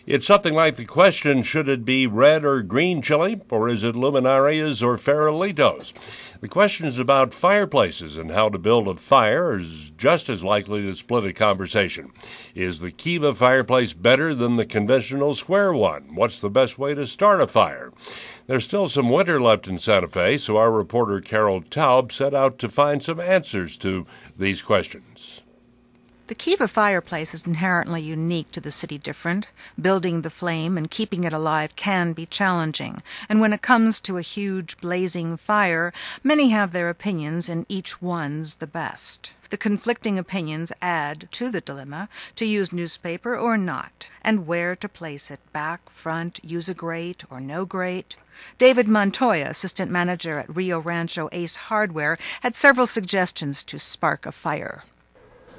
It's something like the question, should it be red or green chili, or is it luminarias or farolitos? The questions about fireplaces and how to build a fire is just as likely to split a conversation. Is the Kiva fireplace better than the conventional square one? What's the best way to start a fire? There's still some winter left in Santa Fe, so our reporter Carol Taub set out to find some answers to these questions. The Kiva fireplace is inherently unique to the city different. Building the flame and keeping it alive can be challenging, and when it comes to a huge blazing fire, many have their opinions and each one's the best. The conflicting opinions add to the dilemma to use newspaper or not, and where to place it, back, front, use a grate or no grate. David Montoya, assistant manager at Rio Rancho Ace Hardware, had several suggestions to spark a fire.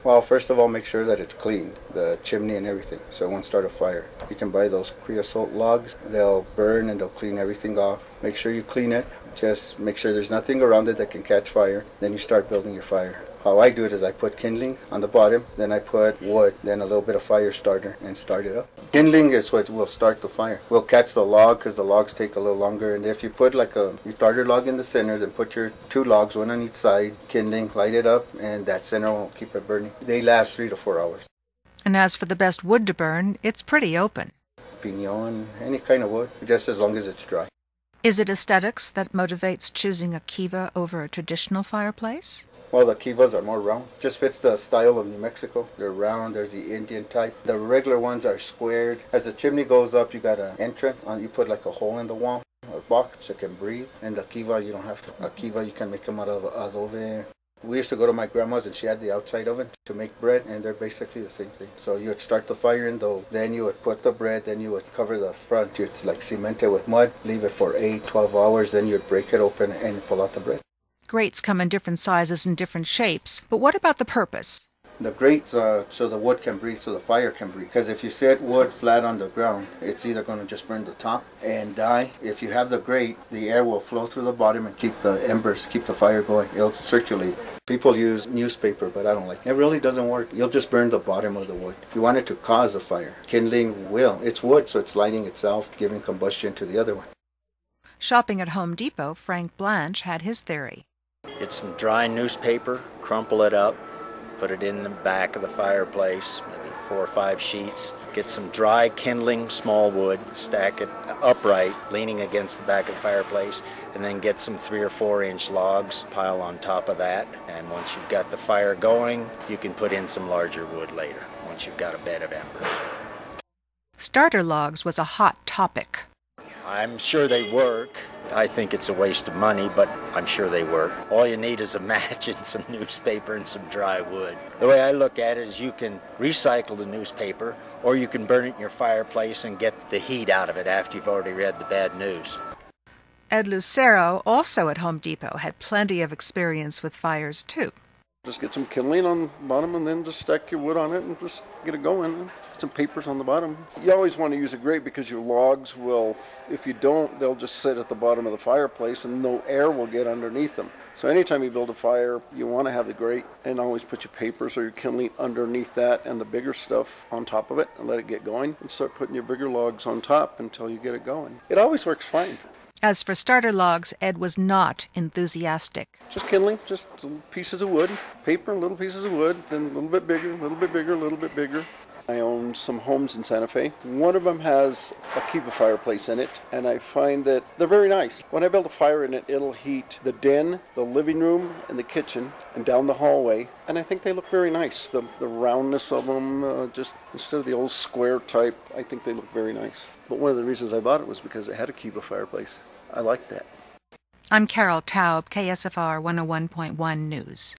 Well, first of all, make sure that it's clean, the chimney and everything, so it won't start a fire. You can buy those creosote logs. They'll burn and they'll clean everything off. Make sure you clean it. Just make sure there's nothing around it that can catch fire. Then you start building your fire. How I do it is I put kindling on the bottom, then I put wood, then a little bit of fire starter and start it up. Kindling is what will start the fire. We'll catch the log because the logs take a little longer. And if you put like your starter log in the center, then put your 2 logs, one on each side, kindling, light it up, and that center will keep it burning. They last 3 to 4 hours. And as for the best wood to burn, it's pretty open. Piñon, any kind of wood, just as long as it's dry. Is it aesthetics that motivates choosing a Kiva over a traditional fireplace? Well, the Kivas are more round. Just fits the style of New Mexico. They're round, they're the Indian type. The regular ones are squared. As the chimney goes up, you got an entrance. You put like a hole in the wall, a box so it can breathe. And the Kiva, you don't have to. A Kiva, you can make them out of adobe. We used to go to my grandma's and she had the outside oven to make bread, and they're basically the same thing. So you would start the fire in dough, then you would put the bread, then you would cover the front. You'd like cement it with mud, leave it for 8, 12 hours, then you'd break it open and pull out the bread. Grates come in different sizes and different shapes, but what about the purpose? The grates so the wood can breathe, so the fire can breathe. Because if you set wood flat on the ground, it's either going to just burn the top and die. If you have the grate, the air will flow through the bottom and keep the embers, keep the fire going. It'll circulate. People use newspaper, but I don't like it. It really doesn't work. You'll just burn the bottom of the wood. You want it to cause a fire. Kindling will. It's wood, so it's lighting itself, giving combustion to the other one. Shopping at Home Depot, Frank Blanche had his theory. Get some dry newspaper, crumple it up, put it in the back of the fireplace, maybe 4 or 5 sheets. Get some dry kindling, small wood, stack it upright, leaning against the back of the fireplace, and then get some 3 or 4 inch logs, pile on top of that. And once you've got the fire going, you can put in some larger wood later, once you've got a bed of embers. Starter logs was a hot topic. I'm sure they work. I think it's a waste of money, but I'm sure they work. All you need is a match and some newspaper and some dry wood. The way I look at it is you can recycle the newspaper, or you can burn it in your fireplace and get the heat out of it after you've already read the bad news. Ed Lucero, also at Home Depot, had plenty of experience with fires too. Just get some kindling on the bottom and then just stack your wood on it and just get it going. Some papers on the bottom. You always want to use a grate because your logs will, if you don't, they'll just sit at the bottom of the fireplace and no air will get underneath them. So anytime you build a fire, you want to have the grate and always put your papers or your kindling underneath that and the bigger stuff on top of it and let it get going and start putting your bigger logs on top until you get it going. It always works fine. As for starter logs, Ed was not enthusiastic. Just kindling, just little pieces of wood, paper, little pieces of wood, then a little bit bigger, a little bit bigger, a little bit bigger. I own some homes in Santa Fe. One of them has a Kiva fireplace in it, and I find that they're very nice. When I build a fire in it, it'll heat the den, the living room, and the kitchen, and down the hallway, and I think they look very nice. The roundness of them, just instead of the old square type, I think they look very nice. But one of the reasons I bought it was because it had a Kiva fireplace. I liked that. I'm Carol Taub, KSFR 101.1 News.